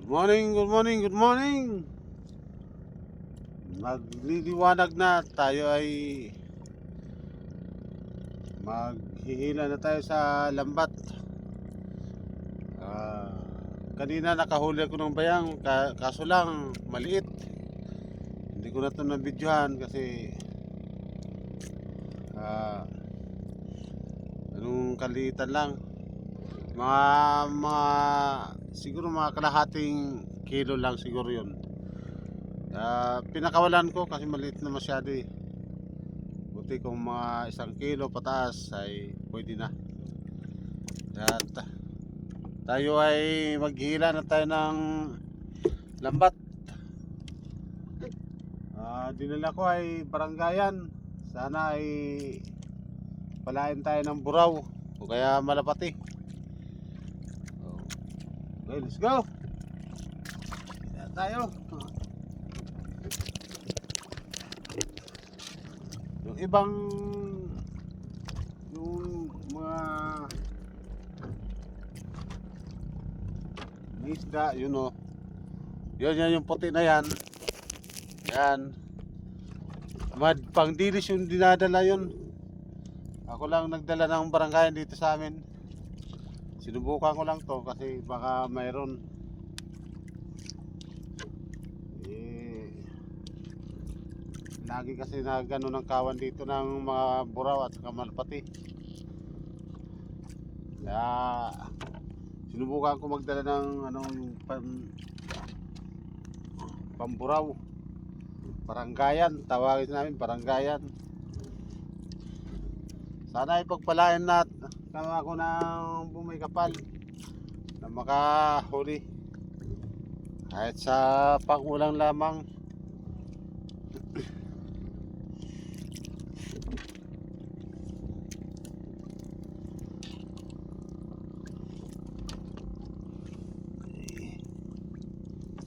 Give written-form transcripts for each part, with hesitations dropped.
Good morning, good morning, good morning. Nagliliwanag na, tayo ay maghihila na tayo sa lambat. Ah, Kanina nakahuli ako ng bayang, kaso lang maliit. Hindi ko na ito nabidyohan kasi anong kalitan lang. Mga siguro mga kalahating kilo lang siguro yun. Pinakawalan ko kasi maliit na masyado eh. Buti kung mga 1 kilo pataas ay pwede na. At tayo ay maghihila na tayo ng lambat. Dinala ko ay baranggayan. Sana ay palain tayo ng buraw o kaya malapati. Okay, let's go. Hila tayo. Yung ibang yung mga isda, yun o. Yan yung puti na yan. Yan. Pang dilis yung dinadala yun. Ako lang nagdala ng barangay dito sa amin. Sinubukan ko lang to kasi baka mayroon. Lagi kasi na gano'n ang kawan dito ng mga buraw at malapati. Kaya sinubukan ko magdala ng yung pamburaw. Baranggayan, tawagin namin baranggayan. Sana ipagpalain natin kama ako ng bumay kapal na makahuli kahit sa pangulang lamang.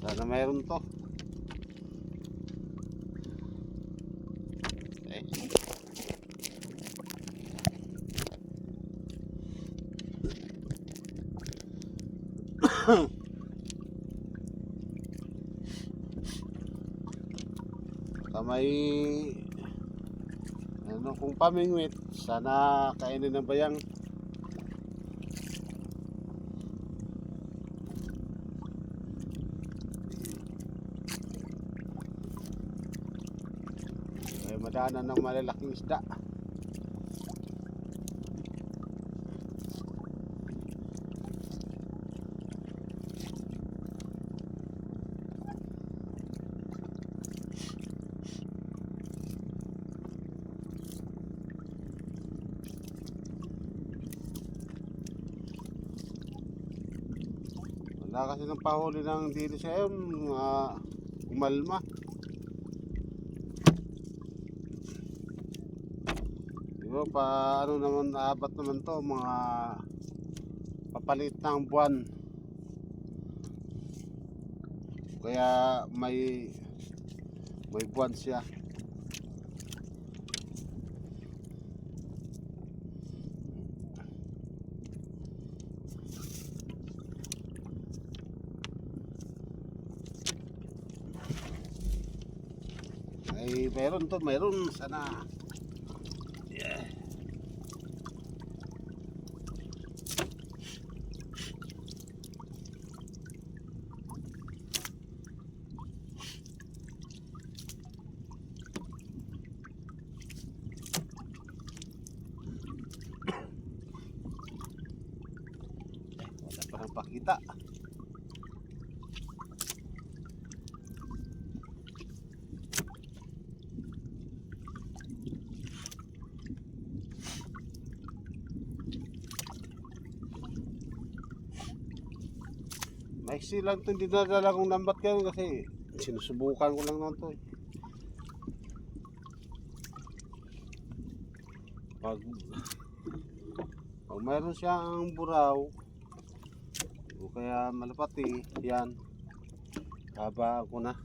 Sana mayroon to. May kung pamingwit, sana kainin ng bayang. May madaanan ng malalaking isda. Wala kasi ng pahuli ng dito sa umalma. Diba ano naman, abat naman to, mga papalit ng buwan. Kaya may buwan siya. Ay meron sana. Yeah. Wala parang pakita. Maiksi lang itong dinadala kong lambat kayo kasi sinusubukan ko lang naman ito eh. Pag mayroon siyang buraw o kaya malapati, yan, haba ko na.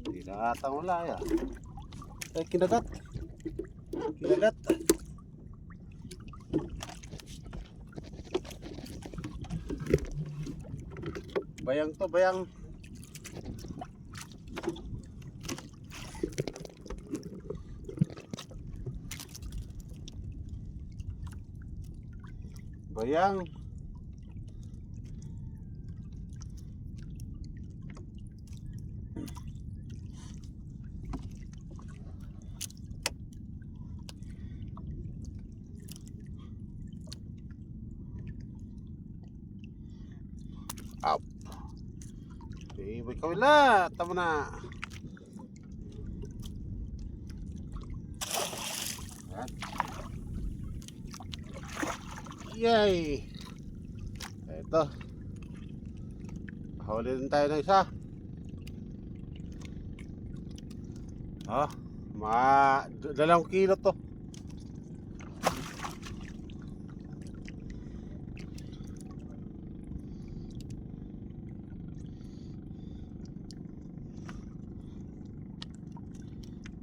Hindi na atang wala ya. Ay, kinagat. Bayang to, bayang. Bayang. Up. Okay, may kawila. Tama na. Ayan. Yay! Ito. Huli din tayo ng isa. Dalawang kilo to.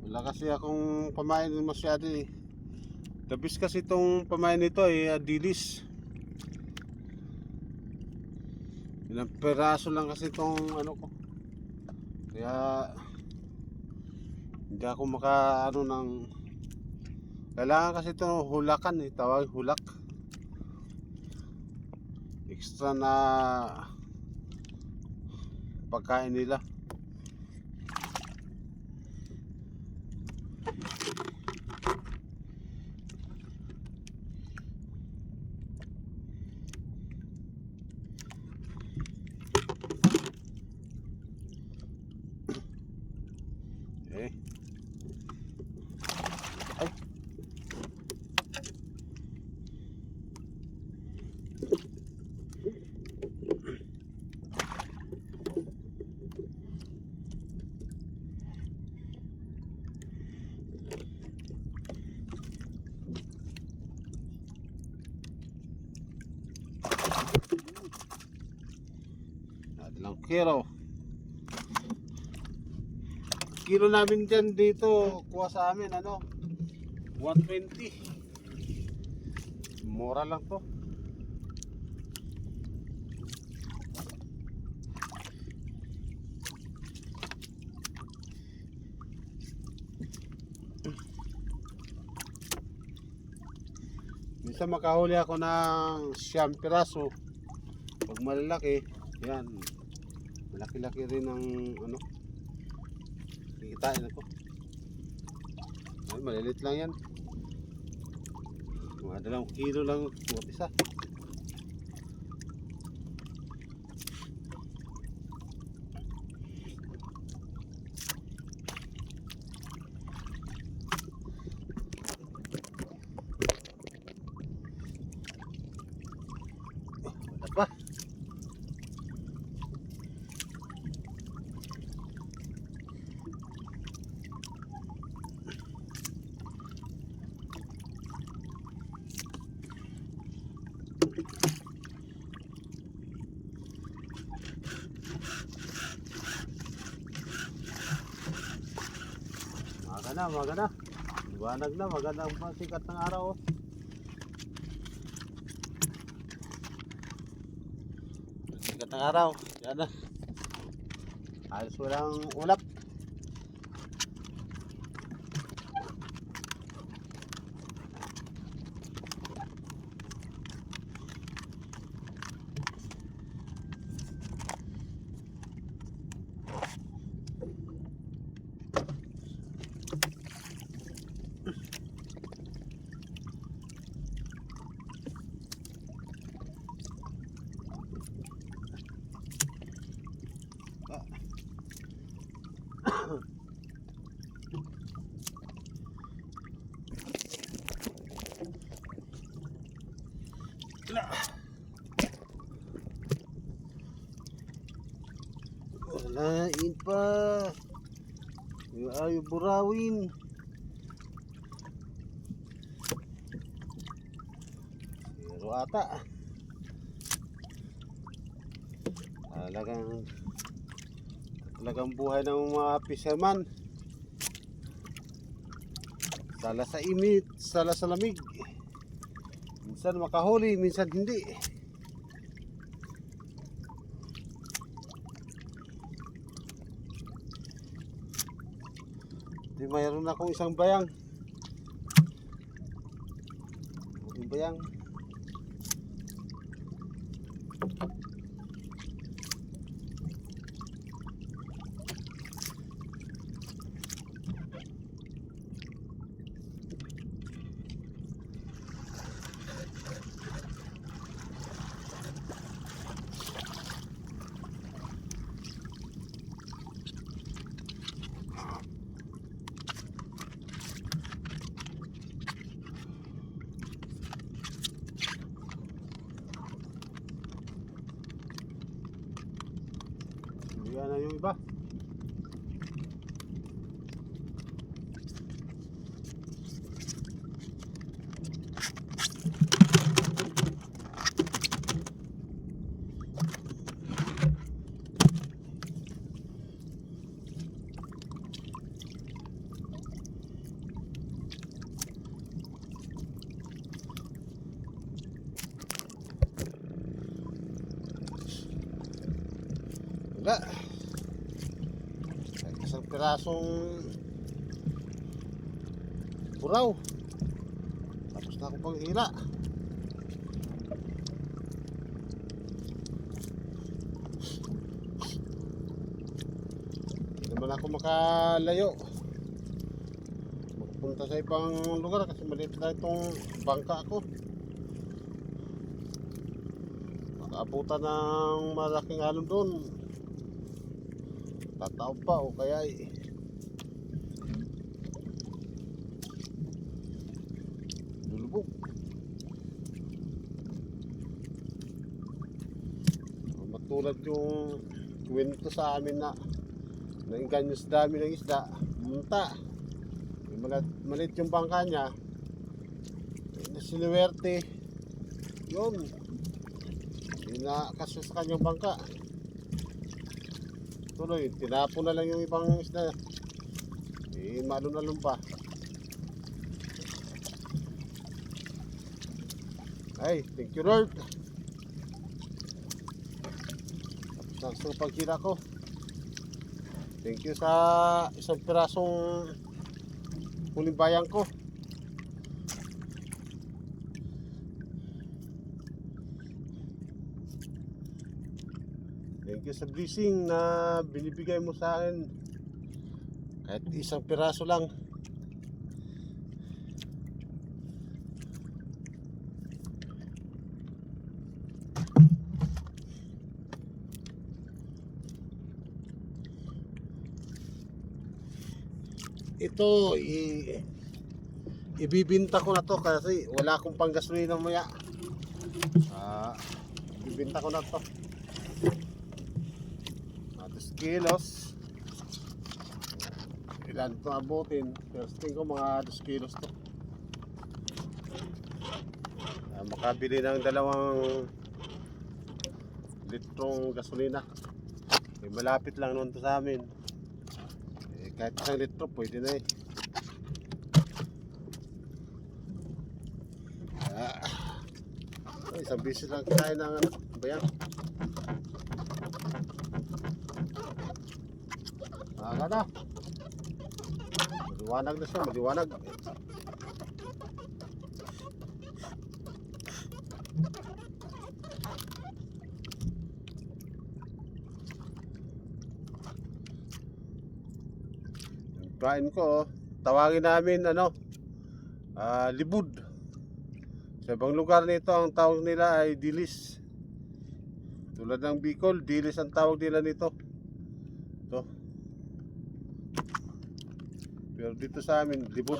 Wala kasi akong pamain masyado eh. Dabis kasi itong pamain nito ay dilis. Ilang peraso lang kasi itong ano ko. Kaya hindi ako maka ng kailangan kasi ito hulakan eh, tawag hulak. Extra na pagkain nila. Eh. Ay. Dalang kilo namin dyan dito kuha sa amin 120. Mura lang to. Minsan makahuli ako ng 9 piraso. Pag malalaki yan, malaki-laki rin ng kikitain ako. Ay, malilit lang yan. Mga 2 kilo lang buhat isa. Wala pa. Magana. Liwanag na, magandang sikat ng araw. Sikat ng araw. Yan na. Halos walang ulap. Walain pa. Ayaw burawin. Pero ata talagang buhay ng mga fisherman. Sala sa init, sala sa lamig. Minsan makahuli, minsan hindi. Di mayroon akong isang bayang. Yung bayang. Yan na yung iba. Wala. Isang pirasong buraw. Tapos na akong panghila. Hindi naman ako makalayo magpunta sa ibang lugar kasi maliit na itong bangka ko. Makaabutan ng malaking alon doon. Tataob pa o kaya lulubog. Matulad yung kwento sa amin na nainganyo sa dami ng isda, munta. Malit yung bangka niya, sinuwerte yun, inakasya sa kanyang bangka. Tuloy, tinapo na lang yung ibang isda. Malun-alun pa. Ay, thank you Lord. Tapos na ang paghila ko. Thank you sa isang pirasong huling bayang ko. Thank you sa blessing na binibigay mo sa akin. Kahit isang piraso lang. Ito ibibinta ko na to kasi wala akong panggasolina maya. Ibibinta ko na to. 2 kilos. Ilan ito abutin? Pero tingin ko mga 2 kilos to. Makabili ng 2 litrong gasolina. Malapit lang naman to sa amin. Kahit 1 litro pwede na isang bisis lang kinain ng bayang. Agad maliwanag na siya, maliwanag. Yung kain ko, tawagin namin libud. Sa ibang lugar nito ang tawag nila ay dilis. Tulad ng Bicol, dilis ang tawag nila nito. Ito. Pero dito sa amin, libud.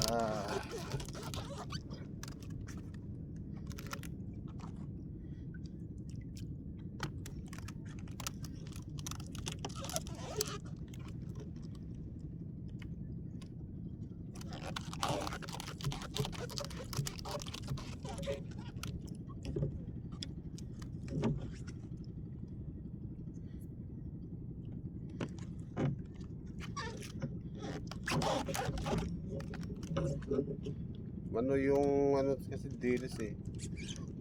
Ah. Ano yung ano kasi dilis eh.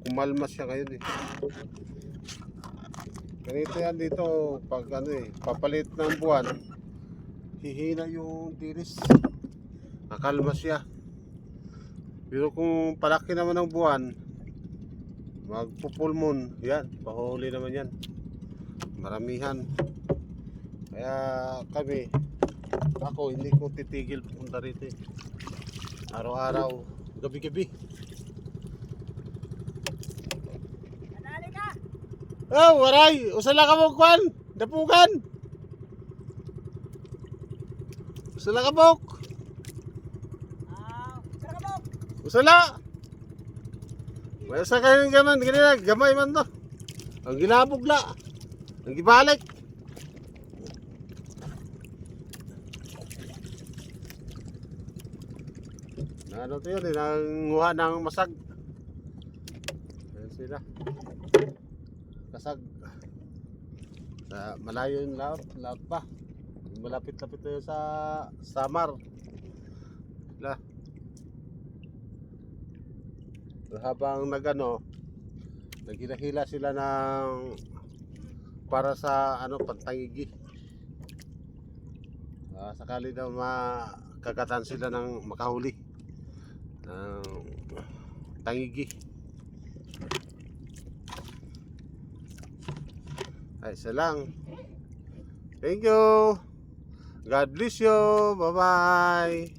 Kumalmas siya ngayon eh. Ganito yan dito pag ano eh, papalit ng buwan, hihina yung dilis. Nakalma siya. Pero kung palaki naman ng buwan, magpo-full moon, yan, pahuli naman yan. Maramihan. Kaya kami, ako hindi ko titigil pupunta rito eh. Araw-araw, gabi-gabi. Nadali ka! Oh, waray! Usala ka mo kwan! Dapugan! Usala ka mo! Sarabok! Usala! May usa kayo ng gaman, ganyan, gamay man to. Ang ginabugla. Ang gibalik. Ano to yun, nanguha ng masag. Ayan sila. Kasag. Sa malayo yung laot pa. Malapit-lapit tayo sa Samar. Wala. Habang nagano, naghila-hila sila ng para sa ano pantangigi. Sakali daw makagatan sila ng makahuli ng tangigi. Ay, isa lang. Thank you. God bless you. Bye-bye.